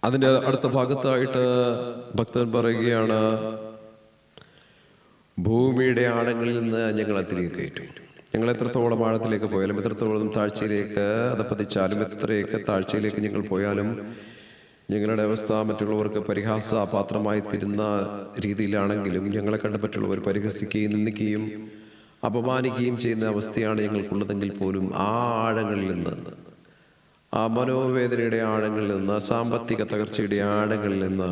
അതിൻ്റെ അടുത്ത ഭാഗത്തായിട്ട് ഭക്തൻ പറയുകയാണ്, ഭൂമിയുടെ ആഴങ്ങളിൽ നിന്ന് ഞങ്ങളെ തിരികെ കയറ്റും. ഞങ്ങൾ എത്രത്തോളം ആഴത്തിലേക്ക് പോയാലും, എത്രത്തോളം താഴ്ചയിലേക്ക് അതപ്പതിച്ചാലും, എത്രയൊക്കെ താഴ്ചയിലേക്ക് ഞങ്ങൾ പോയാലും ഞങ്ങളുടെ അവസ്ഥ മറ്റുള്ളവർക്ക് പരിഹാസപാത്രമായി തീരുന്ന രീതിയിലാണെങ്കിലും ഞങ്ങളെ കണ്ട് മറ്റുള്ളവർ പരിഹസിക്കുകയും നിന്ദിക്കുകയും അപമാനിക്കുകയും ചെയ്യുന്ന അവസ്ഥയാണ് ഞങ്ങൾക്കുള്ളതെങ്കിൽ പോലും ആ ആഴങ്ങളിൽ നിന്ന്, ആ മനോവേദനയുടെ ആഴങ്ങളിൽ നിന്ന്, സാമ്പത്തിക തകർച്ചയുടെ ആഴങ്ങളിൽ നിന്ന്,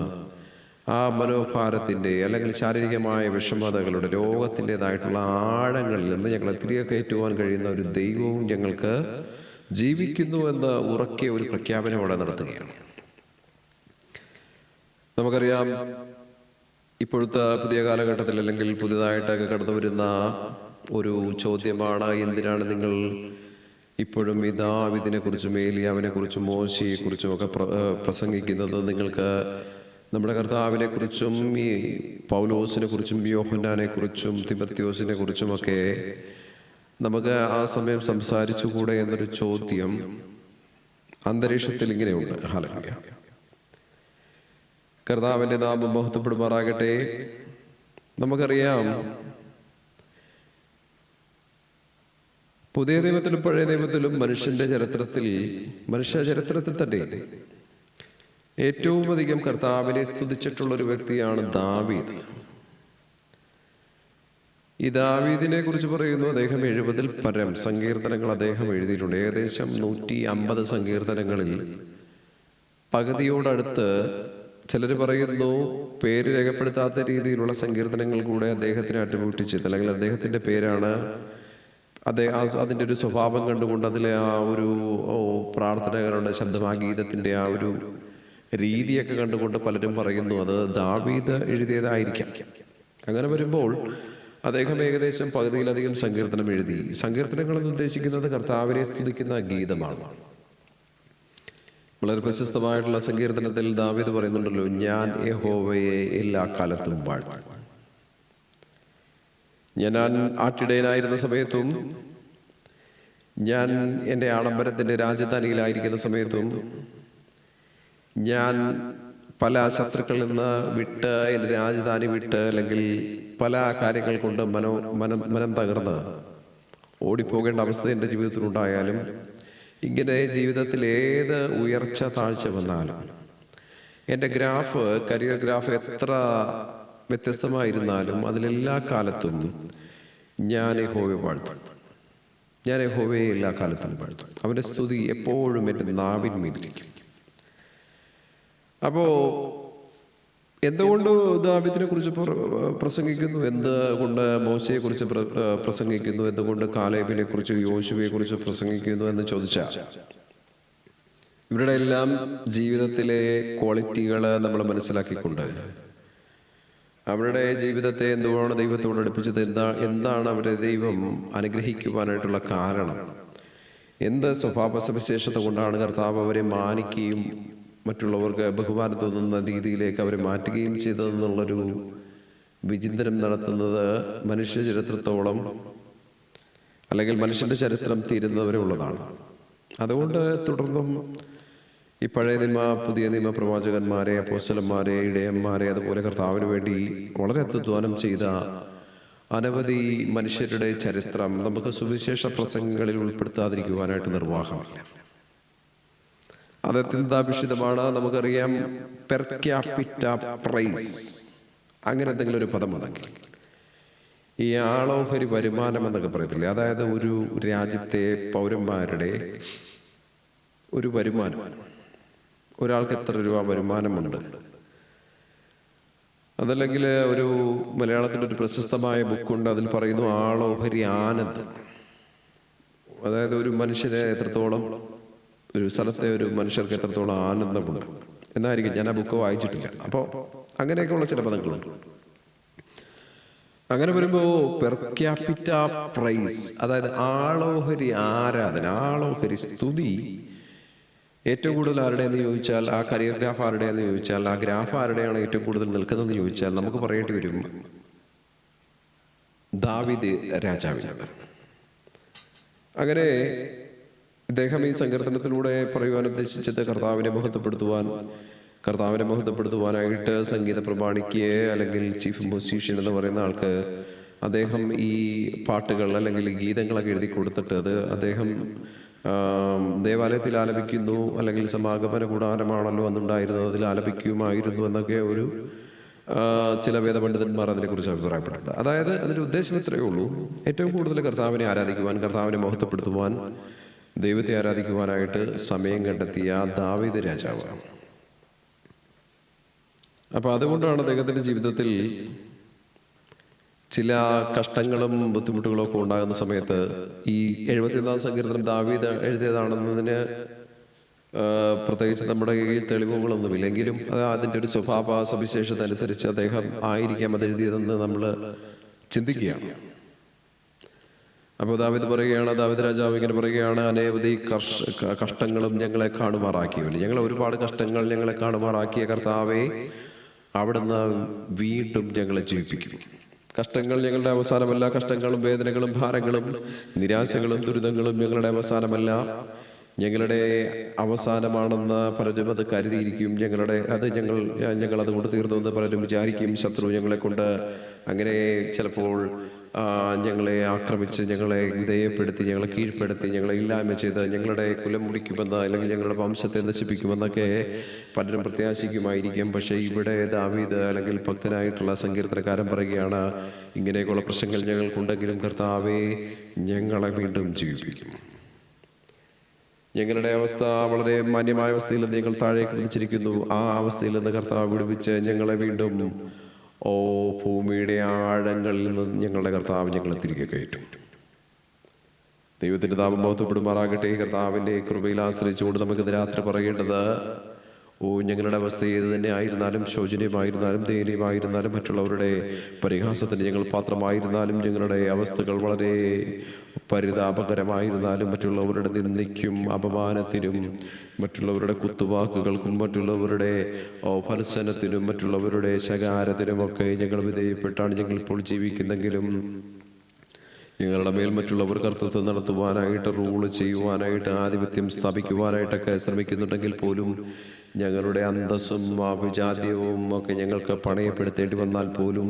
ആ മനോഭാരത്തിൻ്റെ അല്ലെങ്കിൽ ശാരീരികമായ വിഷമതകളുടെ രോഗത്തിൻ്റെതായിട്ടുള്ള ആഴങ്ങളിൽ നിന്ന് ഞങ്ങളെ തിരികെ കയറ്റുവാൻ കഴിയുന്ന ഒരു ദൈവവും ഞങ്ങൾക്ക് ജീവിക്കുന്നുവെന്ന് ഉറക്കെ ഒരു പ്രഖ്യാപനം അവിടെ നടത്തുകയാണ്. നമുക്കറിയാം, ഇപ്പോഴത്തെ പുതിയ കാലഘട്ടത്തിൽ അല്ലെങ്കിൽ പുതിയതായിട്ടൊക്കെ കടന്നു വരുന്ന ഒരു ചോദ്യമാണ്, എന്തിനാണ് നിങ്ങൾ ഇപ്പോഴും ഈ ദാവീദിനെ കുറിച്ചും ഏലിയാവിനെ കുറിച്ചും മോശയെ കുറിച്ചും ഒക്കെ പ്രസംഗിക്കുന്നത്? നിങ്ങൾക്ക് നമ്മുടെ കർത്താവിനെ കുറിച്ചും ഈ പൗലോസിനെ കുറിച്ചും യോഹന്നാനെ കുറിച്ചും തിമോഥെയോസിനെ കുറിച്ചുമൊക്കെ നമുക്ക് ആ സമയം സംസാരിച്ചുകൂടെ എന്നൊരു ചോദ്യം അന്തരീക്ഷത്തിൽ ഇങ്ങനെയുണ്ട്. ഹല്ലേലൂയ. കർത്താവിൻ്റെ നാമം മഹത്വപ്പെടുമാറാകട്ടെ. നമുക്കറിയാം, പുതിയ നിയമത്തിലും പഴയ നിയമത്തിലും മനുഷ്യ ചരിത്രത്തിൽ തന്നെ ഏറ്റവും അധികം കർത്താവിനെ സ്തുതിച്ചിട്ടുള്ള ഒരു വ്യക്തിയാണ് ദാവീദ്. ഈ ദാവീദിനെ കുറിച്ച് പറയുന്നു, അദ്ദേഹം 70-ൽ പരം സങ്കീർത്തനങ്ങൾ അദ്ദേഹം എഴുതിയിട്ടുണ്ട്. ഏകദേശം 150 സങ്കീർത്തനങ്ങളിൽ പകുതിയോടടുത്ത്, ചിലർ പറയുന്നു പേര് രേഖപ്പെടുത്താത്ത രീതിയിലുള്ള സങ്കീർത്തനങ്ങൾ കൂടെ അദ്ദേഹത്തിന് അട്രിബ്യൂട്ട് ചെയ്ത്, അല്ലെങ്കിൽ അദ്ദേഹത്തിൻ്റെ പേരാണ് അതിൻ്റെ ഒരു സ്വഭാവം കണ്ടുകൊണ്ട് അതിലെ ആ ഒരു പ്രാർത്ഥനകളുടെ ശബ്ദം, ആ ഗീതത്തിൻ്റെ ആ ഒരു രീതിയൊക്കെ കണ്ടുകൊണ്ട് പലരും പറയുന്നു അത് ദാവീദ് എഴുതിയതായിരിക്കാം. അങ്ങനെ വരുമ്പോൾ അദ്ദേഹം ഏകദേശം പകുതിയിലധികം സങ്കീർത്തനം എഴുതി. സങ്കീർത്തനങ്ങൾ എന്ന് ഉദ്ദേശിക്കുന്നത് കർത്താവിനെ സ്തുതിക്കുന്ന ഗീതമാണ്. വളരെ പ്രശസ്തമായിട്ടുള്ള സങ്കീർത്തനത്തിൽ ദാവീദ് പറയുന്നുണ്ടല്ലോ, ഞാൻ യഹോവയെ എല്ലാ കാലത്തും വാഴ്ത്തും. ഞാൻ ആട്ടിടയനായിരുന്ന സമയത്തും, ഞാൻ എൻ്റെ ആഡംബരത്തിൻ്റെ രാജധാനിയിലായിരിക്കുന്ന സമയത്തും, ഞാൻ പല ശത്രുക്കളിൽ നിന്ന് വിട്ട്, എൻ്റെ രാജധാനി വിട്ട്, അല്ലെങ്കിൽ പല കാര്യങ്ങൾ കൊണ്ട് മനം തകർന്ന് ഓടിപ്പോകേണ്ട അവസ്ഥ എൻ്റെ ജീവിതത്തിലുണ്ടായാലും, ഇങ്ങനെ ജീവിതത്തിൽ ഏത് ഉയർച്ച താഴ്ച വന്നാലും, എൻ്റെ കരിയർ ഗ്രാഫ് എത്ര വ്യത്യസ്തമായിരുന്നാലും, അതിലെല്ലാ കാലത്തും ഞാൻ യഹോവയെ വാഴ്ത്തും. ഞാൻ യഹോവയെ എല്ലാ കാലത്തും വാഴ്ത്തും. അവൻ്റെ സ്തുതി എപ്പോഴും എൻ്റെ നാവിന്മേലിരിക്കും. അപ്പോൾ എന്തുകൊണ്ട് ദാവീദിനെ കുറിച്ച് പ്രസംഗിക്കുന്നു, എന്തുകൊണ്ട് മോശയെ കുറിച്ച് പ്രസംഗിക്കുന്നു, എന്തുകൊണ്ട് കാലേബിനെ കുറിച്ച് യോശുവയെ കുറിച്ച് പ്രസംഗിക്കുന്നു എന്ന് ചോദിച്ചാൽ, ഇവരുടെ എല്ലാം ജീവിതത്തിലെ ക്വാളിറ്റികൾ നമ്മൾ മനസ്സിലാക്കിക്കൊണ്ട് അവരുടെ ജീവിതത്തെ എന്തുകൊണ്ടാണ് ദൈവത്തോട് അടുപ്പിച്ചത്, എന്താണ് അവരെ ദൈവം അനുഗ്രഹിക്കുവാനായിട്ടുള്ള കാരണം, എന്ത് സ്വഭാവ സവിശേഷത കൊണ്ടാണ് കർത്താവ് അവരെ മാനിക്കുകയും മറ്റുള്ളവർക്ക് ബഹുമാനം തോന്നുന്ന രീതിയിലേക്ക് അവരെ മാറ്റുകയും ചെയ്തതെന്നുള്ളൊരു വിചിന്തനം നടത്തുന്നത് മനുഷ്യ ചരിത്രത്തോളം, അല്ലെങ്കിൽ മനുഷ്യന്റെ ചരിത്രം തീരുന്നവരെ ഉള്ളതാണ്. അതുകൊണ്ട് തുടർന്നും ഈ പഴയ നിയമ പുതിയ നിയമ പ്രവാചകന്മാരെ, അപ്പോസ്തലന്മാരെ, ഇടയന്മാരെ, അതുപോലെ കർത്താവിന് വേണ്ടി വളരെ അധ്വാനം ചെയ്ത അനവധി മനുഷ്യരുടെ ചരിത്രം നമുക്ക് സുവിശേഷ പ്രസംഗങ്ങളിൽ ഉൾപ്പെടുത്താതിരിക്കുവാനായിട്ട് നിർവാഹമില്ല. അത് അത്യന്താഭിഷിതമാണ്. നമുക്കറിയാം, പെർ ക്യാപിറ്റ പ്രൈസ്, അങ്ങനെ എന്തെങ്കിലും ഒരു പദം ഉണ്ടെങ്കിൽ, ഈ ആളോഹരി വരുമാനം എന്നൊക്കെ പറയത്തില്ലേ, അതായത് ഒരു രാജ്യത്തെ പൗരന്മാരുടെ ഒരു വരുമാനം, ഒരാൾക്ക് എത്ര രൂപ വരുമാനമുണ്ട്, അതല്ലെങ്കിൽ ഒരു മലയാളത്തിൻ്റെ ഒരു പ്രശസ്തമായ ബുക്കുണ്ട്, അതിൽ പറയുന്നു ആളോഹരി ആനന്ദം. അതായത് ഒരു മനുഷ്യരെ എത്രത്തോളം, ഒരു സ്ഥലത്തെ ഒരു മനുഷ്യർക്ക് എത്രത്തോളം ആനന്ദമുണ്ട് എന്നായിരിക്കും. ഞാൻ ആ ബുക്ക് വായിച്ചിട്ടില്ല. അപ്പോൾ അങ്ങനെയൊക്കെയുള്ള ചില പദങ്ങളുണ്ട്. അങ്ങനെ വരുമ്പോൾ പെർ ക്യാപിറ്റ പ്രൈസ്, അതായത് ആളോഹരി ആരാധന, ആളോഹരി സ്തുതി ഏറ്റവും കൂടുതൽ ആരുടെയെന്ന് ചോദിച്ചാൽ, ആ കരിയർ ഗ്രാഫ് ആരുടെയെന്ന് ചോദിച്ചാൽ, ആ ഗ്രാഫ് ആരുടെയാണ് ഏറ്റവും കൂടുതൽ നിൽക്കുന്നതെന്ന് ചോദിച്ചാൽ നമുക്ക് പറയേണ്ടി വരും ദാവീദ് രാജാവിനാണ്. അങ്ങനെ ഇദ്ദേഹം ഈ സങ്കീർത്തനത്തിലൂടെ പറയുവാൻ ഉദ്ദേശിച്ചത് കർത്താവിനെ മഹത്വപ്പെടുത്തുവാൻ, കർത്താവിനെ മഹത്വപ്പെടുത്തുവാനായിട്ട് സംഗീത പ്രമാണിക്ക് അല്ലെങ്കിൽ ചീഫ് മ്യൂസീഷ്യൻ എന്ന് പറയുന്ന ആൾക്ക് അദ്ദേഹം ഈ പാട്ടുകൾ അല്ലെങ്കിൽ ഗീതങ്ങളൊക്കെ എഴുതി കൊടുത്തിട്ട് അത് അദ്ദേഹം ദേവാലയത്തിൽ ആലപിക്കുന്നു, അല്ലെങ്കിൽ സമാഗമന കൂടാരമാണല്ലോ അന്നുണ്ടായിരുന്നത്, അതിൽ ആലപിക്കുമായിരുന്നു എന്നൊക്കെ ഒരു ചില വേദപണ്ഡിതന്മാർ അതിനെക്കുറിച്ച് അഭിപ്രായപ്പെട്ടിട്ടുണ്ട്. അതായത് അതിൻ്റെ ഉദ്ദേശം ഇത്രയേ ഉള്ളൂ, ഏറ്റവും കൂടുതൽ കർത്താവിനെ ആരാധിക്കുവാൻ, കർത്താവിനെ മഹത്വപ്പെടുത്തുവാൻ, ദൈവത്തെ ആരാധിക്കുവാനായിട്ട് സമയം കണ്ടെത്തിയ ദാവീദ് രാജാവ്. അപ്പൊ അതുകൊണ്ടാണ് അദ്ദേഹത്തിന്റെ ജീവിതത്തിൽ ചില കഷ്ടങ്ങളും ബുദ്ധിമുട്ടുകളും ഒക്കെ ഉണ്ടാകുന്ന സമയത്ത് ഈ 71-ാം സങ്കീർത്തനം ദാവീദ് എഴുതിയതാണെന്നതിന് പ്രത്യേകിച്ച് നമ്മുടെ കയ്യിൽ തെളിവുകളൊന്നുമില്ല. എങ്കിലും അതിൻ്റെ ഒരു സ്വഭാവ സവിശേഷത അനുസരിച്ച് അദ്ദേഹം ആയിരിക്കാം അത് എഴുതിയതെന്ന് നമ്മൾ ചിന്തിക്കുകയാണ്. അപ്പോൾ ദാവീദ് പറയുകയാണ്, ദാവീദ് രാജാവ് ഇങ്ങനെ പറയുകയാണ്, അനവധി കഷ്ടങ്ങളും ഞങ്ങളെ കാണുമാറാക്കിയവല്ലേ, ഞങ്ങളെ ഒരുപാട് കഷ്ടങ്ങൾ ഞങ്ങളെ കാണുമാറാക്കിയ കർത്താവെ, അവിടുന്ന് വീണ്ടും ഞങ്ങളെ ജീവിപ്പിക്കും. കഷ്ടങ്ങൾ ഞങ്ങളുടെ അവസാനമല്ല, കഷ്ടങ്ങളും വേദനകളും ഭാരങ്ങളും നിരാശകളും ദുരിതങ്ങളും ഞങ്ങളുടെ അവസാനമല്ല, ഞങ്ങളുടെ അവസാനമാണെന്ന് പലരും അത് കരുതിയിരിക്കും. ഞങ്ങൾ അതുകൊണ്ട് തീർന്നു എന്ന് പലരും വിചാരിക്കും. ശത്രു ഞങ്ങളെ കൊണ്ട് അങ്ങനെ ചിലപ്പോൾ ഞങ്ങളെ ആക്രമിച്ച്, ഞങ്ങളെ വിധേയപ്പെടുത്തി, ഞങ്ങളെ കീഴ്പ്പെടുത്തി, ഞങ്ങളെ ഇല്ലായ്മ ചെയ്ത് ഞങ്ങളുടെ കുലം മുടിക്കുമെന്ന് അല്ലെങ്കിൽ ഞങ്ങളുടെ വംശത്തെ നശിപ്പിക്കുമെന്നൊക്കെ പലരും പ്രത്യാശിക്കുമായിരിക്കും. പക്ഷേ ഇവിടെ ദാവീദ് അല്ലെങ്കിൽ ഭക്തനായിട്ടുള്ള സങ്കീർത്തനക്കാരൻ പറയുകയാണ്, ഇങ്ങനെയൊക്കെയുള്ള പ്രശ്നങ്ങൾ ഞങ്ങൾക്കുണ്ടെങ്കിലും കർത്താവേ, ഞങ്ങളെ വീണ്ടും ജീവിപ്പിക്കും. ഞങ്ങളുടെ അവസ്ഥ വളരെ മാന്യമായ അവസ്ഥയിൽ നിന്ന് ഞങ്ങൾ താഴേക്ക് വിളിച്ചിരിക്കുന്നു. ആ അവസ്ഥയിൽ നിന്ന് കർത്താവ് വിടുവിച്ച് ഞങ്ങളെ വീണ്ടും ഭൂമിയുടെ ആഴങ്ങളിൽ നിന്ന് ഞങ്ങളുടെ കർത്താവ് ഞങ്ങളെ തിരികെ കയറ്റും. ദൈവത്തിന്റെ നാമം മഹത്വപ്പെടുമാറാകട്ടെ. കർത്താവിന്റെ കൃപയിൽ ആശ്രയിച്ചുകൊണ്ട് നമുക്ക് രാത്രി പറയേണ്ടത്, ഞങ്ങളുടെ അവസ്ഥ ഏത് തന്നെ ആയിരുന്നാലും, ശോചനീയമായിരുന്നാലും, ദയനീയമായിരുന്നാലും, മറ്റുള്ളവരുടെ പരിഹാസത്തിന് ഞങ്ങൾ പാത്രമായിരുന്നാലും, ഞങ്ങളുടെ അവസ്ഥകൾ വളരെ പരിതാപകരമായിരുന്നാലും, മറ്റുള്ളവരുടെ നിന്ദയ്ക്കും അപമാനത്തിനും, മറ്റുള്ളവരുടെ കുത്തുവാക്കുകൾക്കും, മറ്റുള്ളവരുടെ ഭർസനത്തിനും, മറ്റുള്ളവരുടെ ശകാരത്തിനുമൊക്കെ ഞങ്ങൾ വിധേയപ്പെട്ടാണ് ഞങ്ങൾ ഇപ്പോൾ ജീവിക്കുന്നെങ്കിലും, ഞങ്ങളുടെ മേൽ മറ്റുള്ളവർ കർത്തൃത്വം നടത്തുവാനായിട്ട്, റൂള് ചെയ്യുവാനായിട്ട്, ആധിപത്യം സ്ഥാപിക്കുവാനായിട്ടൊക്കെ ശ്രമിക്കുന്നുണ്ടെങ്കിൽ പോലും ഞങ്ങളുടെ അന്തസ്സും അഭിജാത്യവും ഒക്കെ ഞങ്ങൾക്ക് പണയപ്പെടുത്തേണ്ടി വന്നാൽ പോലും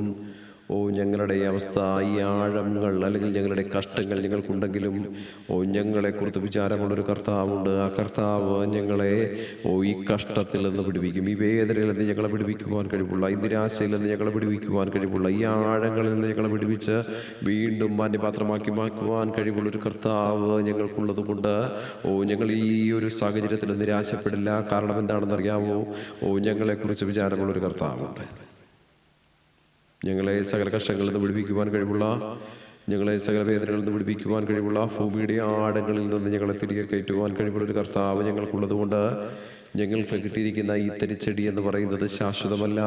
ഞങ്ങളുടെ അവസ്ഥ, ഈ ആഴങ്ങൾ അല്ലെങ്കിൽ ഞങ്ങളുടെ കഷ്ടങ്ങൾ ഞങ്ങൾക്കുണ്ടെങ്കിലും ഞങ്ങളെക്കുറിച്ച് വിചാരമുള്ളൊരു കർത്താവുണ്ട്. ആ കർത്താവ് ഞങ്ങളെ ഈ കഷ്ടത്തിൽ നിന്ന് പിടിപ്പിക്കും, ഈ വേദനയിൽ നിന്ന് ഞങ്ങളെ പിടിപ്പിക്കുവാൻ കഴിവുള്ള, ഈ നിരാശയിൽ നിന്ന് ഞങ്ങളെ പിടിപ്പിക്കുവാൻ കഴിവുള്ള, ഈ ആഴങ്ങളിൽ നിന്ന് ഞങ്ങളെ പിടിപ്പിച്ച് വീണ്ടും മാന്യപാത്രമാക്കി മാറ്റുവാൻ കഴിവുള്ളൊരു കർത്താവ് ഞങ്ങൾക്കുള്ളത് കൊണ്ട് ഞങ്ങൾ ഈ ഒരു സാഹചര്യത്തിൽ നിരാശപ്പെടില്ല. കാരണം എന്താണെന്നറിയാമോ? ഞങ്ങളെക്കുറിച്ച് വിചാരമുള്ളൊരു കർത്താവുണ്ട്. ഞങ്ങളെ സകല കഷ്ടങ്ങളിൽ നിന്ന് വിടുവിക്കുവാൻ കഴിവുള്ള, ഞങ്ങളെ സകല വേദനകളിൽ നിന്ന് വിടുവിക്കുവാൻ കഴിവുള്ള, ഭൂമിയുടെ ആഴങ്ങളിൽ നിന്ന് ഞങ്ങളെ തിരികെ കയറ്റുവാൻ കഴിവുള്ള ഒരു കർത്താവ് ഞങ്ങൾക്കുള്ളത് കൊണ്ട് ഞങ്ങൾക്ക് കിട്ടിയിരിക്കുന്ന ഈ തരിച്ചെടി എന്ന് പറയുന്നത് ശാശ്വതമല്ല.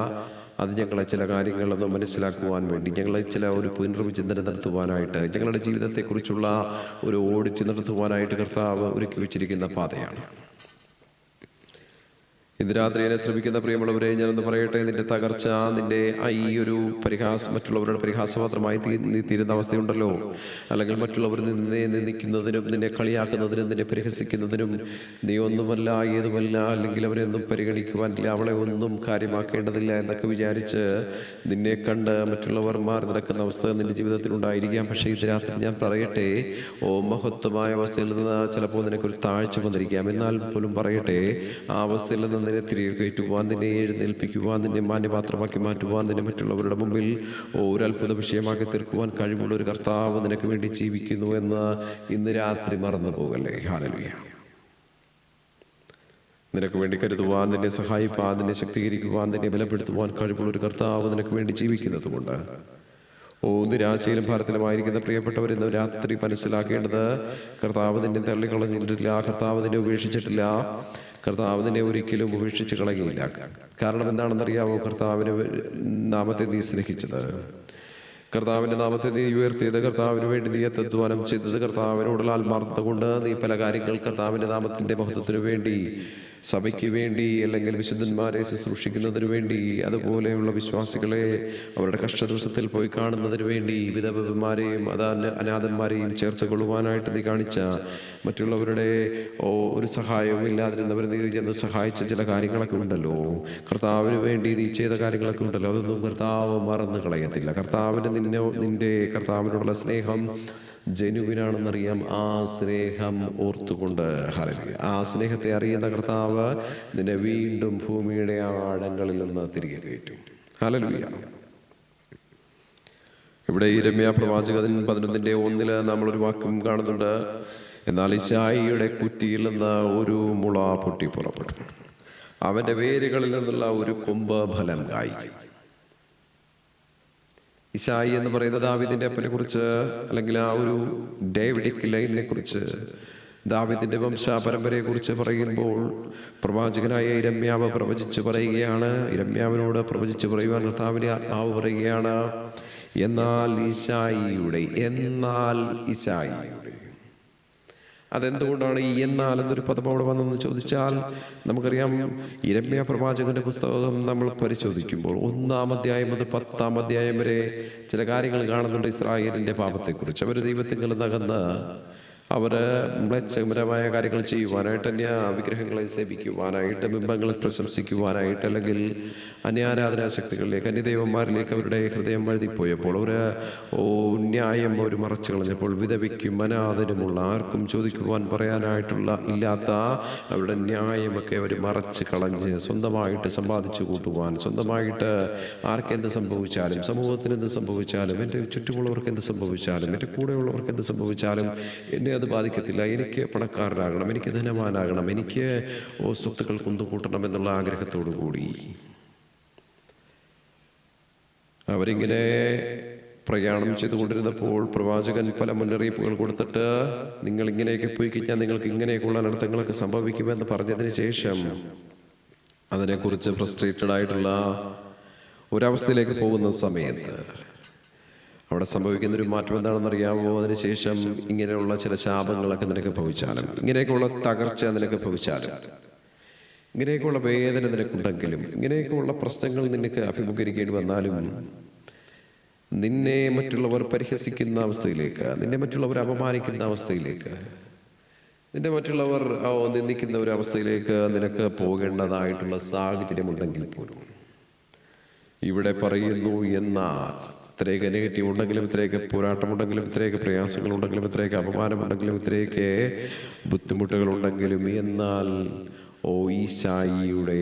അത് ഞങ്ങളെ ചില കാര്യങ്ങളൊന്ന് മനസ്സിലാക്കുവാൻ വേണ്ടി, ഞങ്ങളെ ഒരു പുനർവിചിന്തനം നടത്തുവാനായിട്ട്, ഞങ്ങളുടെ ജീവിതത്തെക്കുറിച്ചുള്ള ഒരു ഓഡിറ്റ് നടത്തുവാനായിട്ട് കർത്താവ് ഒരുക്കി വെച്ചിരിക്കുന്ന പാതയാണ്. ഇന്ന് രാത്രി എന്നെ ശ്രമിക്കുന്ന പ്രിയമുള്ളവരെ, ഞാനൊന്ന് പറയട്ടെ, നിന്റെ തകർച്ച, നിന്റെ ഈ ഒരു മറ്റുള്ളവരുടെ പരിഹാസപാത്രമായി തീരുന്ന അവസ്ഥയുണ്ടല്ലോ, അല്ലെങ്കിൽ മറ്റുള്ളവർ നിന്നെ നിന്ദിക്കുന്നതിനും, നിന്നെ കളിയാക്കുന്നതിനും, നിന്നെ പരിഹസിക്കുന്നതിനും, നീ ഒന്നുമല്ല, ഏതുമല്ല, അല്ലെങ്കിൽ അവരെയൊന്നും പരിഗണിക്കുവാനില്ല, അവളെ ഒന്നും കാര്യമാക്കേണ്ടതില്ല എന്നൊക്കെ വിചാരിച്ച് നിന്നെ കണ്ട് മറ്റുള്ളവർ മാറി നടക്കുന്ന അവസ്ഥ നിന്റെ ജീവിതത്തിൽ ഉണ്ടായിരിക്കാം. പക്ഷേ ഇത് രാത്രി ഞാൻ പറയട്ടെ, മഹത്വമായ അവസ്ഥയിൽ നിന്ന് ചിലപ്പോൾ നിനക്കൊരു താഴ്ച വന്നിരിക്കാം. എന്നാൽ പോലും പറയട്ടെ, ആ അവസ്ഥയിൽ നിന്ന് നിന്നെ തിരികെ കയറ്റുവാൻ, നിന്നെ എഴുന്നേൽപ്പിക്കുവാൻ, നിന്നെ മാന്യപാത്രമാക്കി മാറ്റുവാൻ, നിന്നെ മറ്റുള്ളവരുടെ മുമ്പിൽ ഒരു അത്ഭുത വിഷയമാക്കി തീർക്കുവാൻ കഴിവുള്ള ഒരു കർത്താവ് നിനക്ക് വേണ്ടി ജീവിക്കുന്നു എന്ന് ഇന്ന് രാത്രി മറന്നു പോകല്ലേ. ഹല്ലേലൂയ. നിനക്ക് വേണ്ടി കരുതുവാൻ, നിന്നെ സഹായിപ്പാൻ, നിന്നെ ശക്തീകരിക്കുവാൻ, നിന്നെ ബലപ്പെടുത്തുവാൻ കഴിവുള്ള ഒരു കർത്താവ് നിനക്ക് വേണ്ടി ജീവിക്കുന്നത് കൊണ്ട് നിരാശയിലും ഭാരത്തിലുമായിരിക്കുന്ന പ്രിയപ്പെട്ടവർ ഇന്ന് രാത്രി മനസ്സിലാക്കേണ്ടത്, കർത്താവ് നിന്നെ തള്ളിക്കളഞ്ഞിട്ടില്ല, കർത്താവ് നിന്നെ ഉപേക്ഷിച്ചിട്ടില്ല, കർത്താവ് നിന്നെ ഒരിക്കലും ഉപേക്ഷിച്ച് കളയുകയില്ല. കാരണം എന്താണെന്നറിയാമോ? കർത്താവിന് നാമത്തെ നീ സ്നേഹിച്ചത്, കർത്താവിന്റെ നാമത്തെ നീ ഉയർത്തിയത്, കർത്താവിന് വേണ്ടി നീ അധ്വാനം ചെയ്തത്, കർത്താവിനോടുള്ള ആത്മാർത്ഥത കൊണ്ട് നീ പല കാര്യങ്ങൾ കർത്താവിന്റെ നാമത്തിന്റെ മഹത്വത്തിന് വേണ്ടി സഭയ്ക്ക് വേണ്ടി അല്ലെങ്കിൽ വിശുദ്ധന്മാരെ ശുശ്രൂഷിക്കുന്നതിന് വേണ്ടി, അതുപോലെയുള്ള വിശ്വാസികളെ അവരുടെ കഷ്ടദിവസത്തിൽ പോയി കാണുന്നതിന് വേണ്ടി വിധവമാരെയും അനാഥന്മാരെയും ചേർത്ത് കൊള്ളുവാനായിട്ട് നീ കാണിച്ച, മറ്റുള്ളവരുടെ ഒരു സഹായവും ഇല്ലാതിരുന്നവർ നീ ചെന്ന് സഹായിച്ച ചില കാര്യങ്ങളൊക്കെ ഉണ്ടല്ലോ. കർത്താവിന് വേണ്ടി നീ ചെയ്ത കാര്യങ്ങളൊക്കെ ഉണ്ടല്ലോ. അതൊന്നും കർത്താവ് മറന്നു കളയത്തില്ല. കർത്താവിന് നിന്റെ കർത്താവിനോടുള്ള സ്നേഹം ജനുവിനാണെന്നറിയാം. ആ സ്നേഹം ഓർത്തുകൊണ്ട് ആ സ്നേഹത്തെ അറിയുന്ന കർത്താവ് നിന്നെ വീണ്ടും ഭൂമിയുടെ ആഴങ്ങളിൽ നിന്ന് തിരികെ കയറ്റും. ഹല്ലേലൂയ. ഇവിടെ യിരെമ്യാ പ്രവാചകൻ 11:1 നമ്മളൊരു വാക്യം കാണുന്നുണ്ട്. എന്നാൽ യിശായിയുടെ കുറ്റിയിൽ നിന്ന് ഒരു മുള പൊട്ടി പുറപ്പെട്ടു, അവന്റെ വേരുകളിൽ നിന്നുള്ള ഒരു കൊമ്പ് ഫലം കായ്ക്കും. യിശായി എന്ന് പറയുന്ന ദാവീദിന്റെ അപ്പനെ കുറിച്ച്, അല്ലെങ്കിൽ ആ ഒരു ഡേവിഡിക് ലൈനിനെ കുറിച്ച്, ദാവീദിന്റെ വംശപരമ്പരയെ കുറിച്ച് പറയുമ്പോൾ പ്രവാചകനായ യിരെമ്യാവ് പ്രവചിച്ചു പറയുകയാണ്. യിരെമ്യാവിനോട് പ്രവചിച്ചു പറയുവാൻ കർത്താവിന്റെ ആത്മാവ് പറയുകയാണ്, എന്നാൽ യിശായിയുടെ അതെന്തുകൊണ്ടാണ് ഈ എന്നാൽ എന്നൊരു പദം അവിടെ വന്നെന്ന് ചോദിച്ചാൽ, നമുക്കറിയാം യിരെമ്യാ പ്രവാചകന്റെ പുസ്തകം നമ്മൾ പരിശോധിക്കുമ്പോൾ 1-ാം അധ്യായം മുതൽ 10-ാം അധ്യായം വരെ ചില കാര്യങ്ങൾ കാണുന്നുണ്ട് ഇസ്രായേലിന്റെ പാപത്തെക്കുറിച്ച്. അവർ ദൈവത്തിൽ നകന്ന് അവര് മ്ലേച്ഛകരമായ കാര്യങ്ങൾ ചെയ്യുവാനായിട്ട്, വിഗ്രഹങ്ങളെ സേവിക്കുവാനായിട്ട്, ബിംബങ്ങളെ പ്രശംസിക്കുവാനായിട്ട്, അല്ലെങ്കിൽ അന്യാരാധനാ ശക്തികളിലേക്ക്, അന്യദൈവന്മാരിലേക്ക് അവരുടെ ഹൃദയം വഴുതിപ്പോയപ്പോൾ, ന്യായം അവർ മറച്ചു കളഞ്ഞപ്പോൾ, വിധവയ്ക്കും അനാഥനുമുള്ള ആർക്കും ചോദിക്കുവാൻ പറയാനായിട്ടുള്ള ഇല്ലാത്ത അവരുടെ ന്യായമൊക്കെ അവർ മറച്ച് കളഞ്ഞ് സ്വന്തമായിട്ട് സമ്പാദിച്ചു കൂട്ടുവാൻ, സ്വന്തമായിട്ട് ആർക്കെന്ത് സംഭവിച്ചാലും, സമൂഹത്തിന് എന്ത് സംഭവിച്ചാലും, എൻ്റെ ചുറ്റുമുള്ളവർക്ക് എന്ത് സംഭവിച്ചാലും, എൻ്റെ കൂടെയുള്ളവർക്ക് എന്ത് സംഭവിച്ചാലും എന്നെ അത് ബാധിക്കത്തില്ല, എനിക്ക് പണക്കാരനാകണം, എനിക്ക് ധനവാനാകണം, എനിക്ക് സ്വത്തുക്കൾ കുന്നുകൂട്ടണം എന്നുള്ള ആഗ്രഹത്തോടു കൂടി അവരിങ്ങനെ പ്രയാണം ചെയ്തുകൊണ്ടിരുന്നപ്പോൾ പ്രവാചകൻ പല മുന്നറിയിപ്പുകൾ കൊടുത്തിട്ട്, നിങ്ങൾ ഇങ്ങനെയൊക്കെ പോയി കഴിഞ്ഞാൽ നിങ്ങൾക്ക് ഇങ്ങനെയൊക്കെയുള്ള അനർത്ഥങ്ങളൊക്കെ സംഭവിക്കുമെന്ന് പറഞ്ഞതിന് ശേഷം അതിനെക്കുറിച്ച് ഫ്രസ്ട്രേറ്റഡ് ആയിട്ടുള്ള ഒരവസ്ഥയിലേക്ക് പോകുന്ന സമയത്ത് അവിടെ സംഭവിക്കുന്നൊരു മാറ്റം എന്താണെന്നറിയാമോ? അതിനുശേഷം ഇങ്ങനെയുള്ള ചില ശാപങ്ങളൊക്കെ നിനക്ക് ഭവിച്ചാലും, ഇങ്ങനെയൊക്കെയുള്ള തകർച്ച നിനക്ക് ഭവിച്ചാലും, ഇങ്ങനെയൊക്കെയുള്ള വേദന നിനക്കുണ്ടെങ്കിലും, ഇങ്ങനെയൊക്കെയുള്ള പ്രശ്നങ്ങൾ നിനക്ക് അഭിമുഖീകരിക്കേണ്ടി വന്നാലും, നിന്നെ മറ്റുള്ളവർ പരിഹസിക്കുന്ന അവസ്ഥയിലേക്ക്, നിന്നെ മറ്റുള്ളവർ അപമാനിക്കുന്ന അവസ്ഥയിലേക്ക്, നിന്നെ മറ്റുള്ളവർ നിന്ദിക്കുന്ന ഒരു അവസ്ഥയിലേക്ക് നിനക്ക് പോകേണ്ടതായിട്ടുള്ള സാഹചര്യമുണ്ടെങ്കിൽ പോലും ഇവിടെ പറയുന്നു, എന്നാൽ ഇത്രയൊക്കെ നെഗറ്റീവ് ഉണ്ടെങ്കിലും, ഇത്രയൊക്കെ പോരാട്ടമുണ്ടെങ്കിലും, ഇത്രയൊക്കെ പ്രയാസങ്ങളുണ്ടെങ്കിലും, ഇത്രയൊക്കെ അപമാനമുണ്ടെങ്കിലും, ഇത്രയൊക്കെ ബുദ്ധിമുട്ടുകളുണ്ടെങ്കിലും, എന്നാൽ യിശായിയുടെ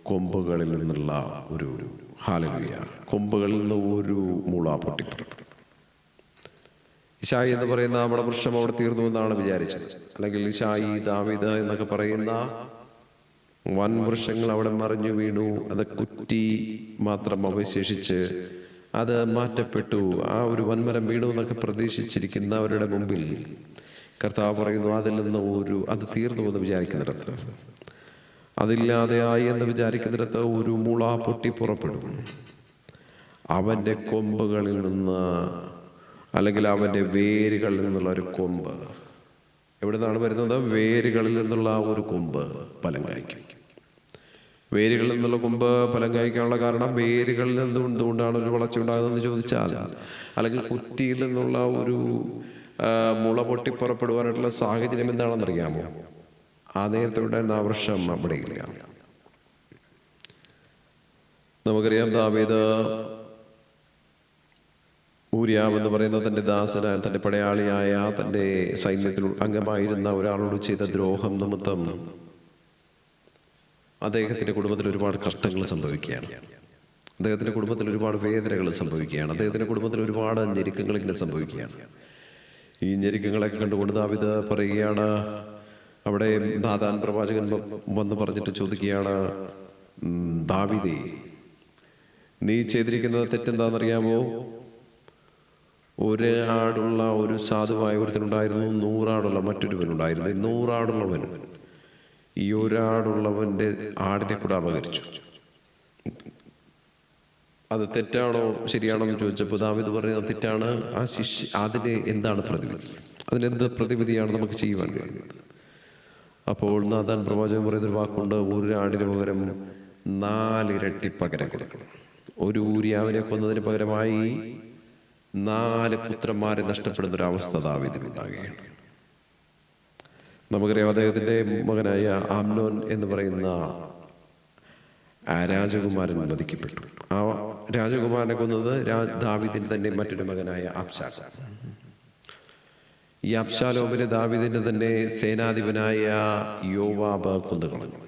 കൊമ്പുകളിൽ നിന്നുള്ള ഒരു ഹല്ലേലൂയ, കൊമ്പുകളിൽ നിന്ന് ഒരു മുള പൊട്ടിപ്പുറപ്പെട്ടു. യിശായി എന്ന് പറയുന്ന നമ്മുടെ വൃക്ഷം അവിടെ തീർന്നു എന്നാണ് വിചാരിച്ചത്. അല്ലെങ്കിൽ യിശായി, ദാവീദ് എന്നൊക്കെ പറയുന്ന വൻ വൃക്ഷങ്ങൾ അവിടെ മറിഞ്ഞു വീണു. അത് കുറ്റി മാത്രം അവശേഷിച്ച് അത് മാറ്റപ്പെട്ടു. ആ ഒരു വൻമരം വീണു എന്നൊക്കെ പ്രതീക്ഷിച്ചിരിക്കുന്നവരുടെ മുമ്പിൽ കർത്താവ് പറയുന്നു, അതിൽ നിന്ന് അത് തീർന്നു എന്ന് വിചാരിക്കുന്നിടത്ത്, അതില്ലാതെയായി എന്ന് വിചാരിക്കുന്നിടത്ത് ഒരു മുള പൊട്ടി പുറപ്പെടും. അവന്റെ കൊമ്പുകളിൽ നിന്ന്, അല്ലെങ്കിൽ അവന്റെ വേരുകളിൽ നിന്നുള്ള ഒരു കൊമ്പ്. എവിടെ നിന്നാണ് വരുന്നത്? വേരുകളിൽ നിന്നുള്ള ഒരു കൊമ്പ് ഫലം കായ്ക്കും. വേരുകളിൽ നിന്നുള്ള കൊമ്പ് ഫലം കായ്ക്കാനുള്ള കാരണം, വേരുകളിൽ നിന്ന് എന്തുകൊണ്ടാണ് ഒരു വളർച്ച ഉണ്ടാകുന്നതെന്ന് ചോദിച്ചാൽ, അല്ലെങ്കിൽ കുറ്റിയിൽ നിന്നുള്ള ഒരു മുള പൊട്ടി പുറപ്പെടുവാനായിട്ടുള്ള സാഹചര്യം എന്താണെന്നറിയാമോ? ആ നേരത്തെ ഉണ്ടായിരുന്ന ആ വൃക്ഷം അവിടെ ഇല്ല. നമുക്കറിയാം, ദാവീദ് ഊരിയാവ് എന്ന് പറയുന്ന തൻ്റെ ദാസനായ, തൻ്റെ പടയാളിയായ, തൻ്റെ സൈന്യത്തിൽ അംഗമായിരുന്ന ഒരാളോട് ചെയ്ത ദ്രോഹം നിമിത്തം അദ്ദേഹത്തിന്റെ കുടുംബത്തിൽ ഒരുപാട് കഷ്ടങ്ങൾ സംഭവിക്കുകയാണ്. അദ്ദേഹത്തിന്റെ കുടുംബത്തിൽ ഒരുപാട് വേദനകൾ സംഭവിക്കുകയാണ്. അദ്ദേഹത്തിന്റെ കുടുംബത്തിൽ ഒരുപാട് ഞെരുക്കങ്ങൾ ഇങ്ങനെ സംഭവിക്കുകയാണ്. ഈ ഞെരുക്കങ്ങളൊക്കെ കണ്ടുകൊണ്ട് ദാവീദ് പറയുകയാണ്, അവിടെ നാഥാൻ പ്രവാചകൻ വന്ന് പറഞ്ഞിട്ട് ചോദിക്കുകയാണ്, ദാവീദേ, നീ ചെയ്തിരിക്കുന്നത് തെറ്റെന്താണെന്നറിയാമോ? ഒരു ആടുള്ള ഒരു സാധുവായ ഒരുത്തനുണ്ടായിരുന്നു, 100 ആടുള്ള മറ്റൊരുവനുണ്ടായിരുന്നു. 100 ആടുള്ളവൻ ഈ ഒരാടുള്ളവന്റെ ആടിനെ കൂടെ അപകരിച്ചു. അത് തെറ്റാണോ ശരിയാണോ എന്ന് ചോദിച്ചപ്പോൾ ദാവീദ് പറയുന്നത് തെറ്റാണ്. ആ അതിന് എന്താണ് പ്രതിവിധി? അതിനെന്ത് പ്രതിവിധിയാണ് നമുക്ക് ചെയ്യുവാൻ കഴിയുന്നത്? അപ്പോൾ നാഥാൻ പ്രവാചകൻ പറയുന്നൊരു വാക്കുണ്ട്, ഒരു ആടിന് പകരം 4 ഇരട്ടി പകരം കൊടുക്കണം. ഒരു ഊരിയാവിനെ കൊന്നതിന് പകരമായി 4 പുത്രന്മാരെ നഷ്ടപ്പെടുന്ന ഒരു അവസ്ഥ ദാവീദിനുണ്ടാകുകയാണ്. നമുക്കറിയാം, അദ്ദേഹത്തിന്റെ മകനായ ആമ്നോൻ എന്ന് പറയുന്ന ആ രാജകുമാരൻ വധിക്കപ്പെട്ടു. ആ രാജകുമാരനെ കൊന്നത് ദാവീദിന്റെ തന്നെ മറ്റൊരു മകനായ അബ്ശാലോം. ഈ അബ്ശാലോമിനെ ദാവീദിന്റെ തന്നെ സേനാധിപനായ യോവാബ് കൊന്നുകളഞ്ഞു.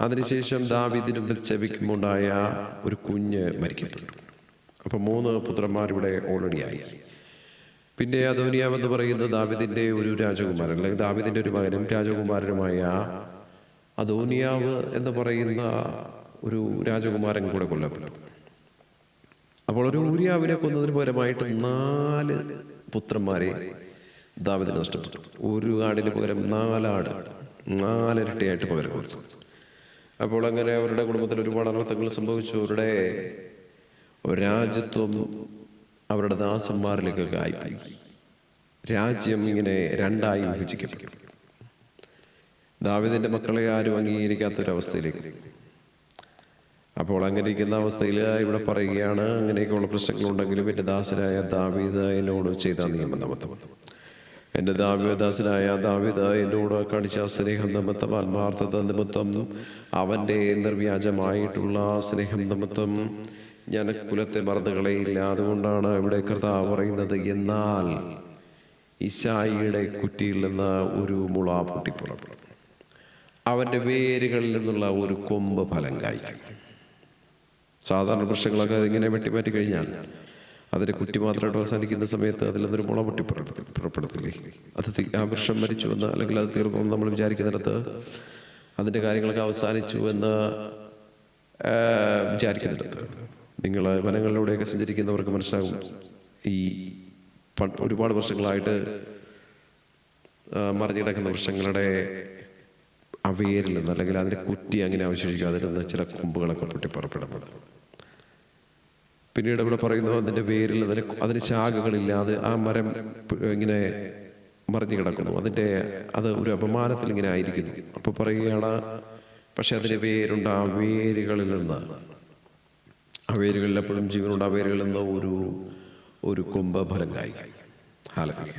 അതിനുശേഷം ദാവീദിനും ബത്ശേബയ്ക്കുമുണ്ടായ ഒരു കുഞ്ഞ് മരിക്കപ്പെട്ടു. അപ്പൊ 3 പുത്രന്മാരിവിടെ ഓൾറെഡി ആയി. പിന്നെ അദോനിയാവ് എന്ന് പറയുന്ന ദാവീദിന്റെ ഒരു രാജകുമാരൻ, അല്ലെങ്കിൽ ദാവീദിന്റെ ഒരു മകനും രാജകുമാരനുമായ അദോനിയാവ് എന്ന് പറയുന്ന ഒരു രാജകുമാരൻ കൂടെ കൊല്ലപ്പെട്ടു. അപ്പോൾ ഒരു ഊരിയാവിനെ കൊന്നതിന് പകരമായിട്ട് 4 പുത്രന്മാരെ ദാവീദിന് നഷ്ടപ്പെട്ടു. ഒരു ആടിന് പകരം 4 ആട് 4 ഇരട്ടിയായിട്ട് പകരം കൊടുത്തു. അപ്പോൾ അങ്ങനെ അവരുടെ കുടുംബത്തിൽ ഒരുപാട് അനർത്ഥങ്ങൾ സംഭവിച്ചു. അവരുടെ രാജ്യത്വം അവരുടെ ദാസന്മാരിലേക്കൊക്കെ ആയിപ്പോയി. രാജ്യം ഇങ്ങനെ 2ആയി വിഭജിക്കപ്പെട്ടു. ദാവീദിന്റെ മക്കളെ ആരും അംഗീകരിക്കാത്തൊരവസ്ഥയിലേക്ക്. അപ്പോൾ അങ്ങനെ ഇരിക്കുന്ന അവസ്ഥയിൽ ഇവിടെ പറയുകയാണ്, അങ്ങനെയൊക്കെയുള്ള പ്രശ്നങ്ങളുണ്ടെങ്കിലും എൻ്റെ ദാസനായ ദാവീദ് എന്നോട് ചെയ്ത നിയമം നിമിത്തം, എൻ്റെ ദാസനായ ദാവീദ് എന്നോട് കാണിച്ച സ്നേഹം നിമിത്തം, ആത്മാർത്ഥത നിമിത്തം, അവൻ്റെ നിർവ്യാജമായിട്ടുള്ള സ്നേഹം നിമിത്തം ഞാൻ കുലത്തെ മറന്നുകളയില്ല. അതുകൊണ്ടാണ് ഇവിടെ കർത്താവ് പറയുന്നത്, എന്നാൽ ഇശായിയുടെ കുറ്റിയിൽ നിന്ന് ഒരു മുള പൊട്ടിപ്പുറപ്പെടും, അവൻ്റെ വേരുകളിൽ നിന്നുള്ള ഒരു കൊമ്പ് ഫലം കായ്ക്കും. സാധാരണ വൃക്ഷങ്ങളൊക്കെ ഇങ്ങനെ വെട്ടിമാറ്റി കഴിഞ്ഞാൽ അതിൻ്റെ കുറ്റി മാത്രമായിട്ട് അവസാനിക്കുന്ന സമയത്ത് അതിൽ നിന്നൊരു മുള പൊട്ടി പുറപ്പെടത്തില്ലേ? അത് ആ വൃക്ഷം മരിച്ചു എന്ന്, അല്ലെങ്കിൽ അത് തീർന്നു എന്ന് നമ്മൾ വിചാരിക്കുന്നിടത്ത് അതിൻ്റെ കാര്യങ്ങളൊക്കെ അവസാനിച്ചു എന്ന് വിചാരിക്കുന്നിടത്ത്, നിങ്ങൾ വനങ്ങളിലൂടെയൊക്കെ സഞ്ചരിക്കുന്നവർക്ക് മനസ്സിലാകും, ഈ ഒരുപാട് വർഷങ്ങളായിട്ട് മറിഞ്ഞു കിടക്കുന്ന വൃക്ഷങ്ങളുടെ ആ വേരിൽ നിന്ന്, അല്ലെങ്കിൽ അതിൻ്റെ കുറ്റി അങ്ങനെ അവശേഷിക്കും, അതിൽ നിന്ന് ചില കൊമ്പുകളൊക്കെ പൊട്ടി പുറപ്പെടുന്നത്. പിന്നീട് ഇവിടെ പറയുന്നു, അതിൻ്റെ വേരിൽ അതിന് ശാഖകളില്ലാതെ ആ മരം ഇങ്ങനെ മറിഞ്ഞു കിടക്കുന്നു. അത് ഒരു അപമാനത്തിൽ ഇങ്ങനെ ആയിരിക്കുന്നു. അപ്പൊ പറയുകയാണ്, പക്ഷെ അതിന് വേരുണ്ട്. ആ വേരുകളിൽ നിന്ന്, ആ വേരുകളിൽ എപ്പോഴും ജീവനുണ്ട്. ആ വേരുകളിൽ നിന്ന് ഒരു കൊമ്പ് ഫലം കായ്ക്കും. ഹല്ലേലൂയ.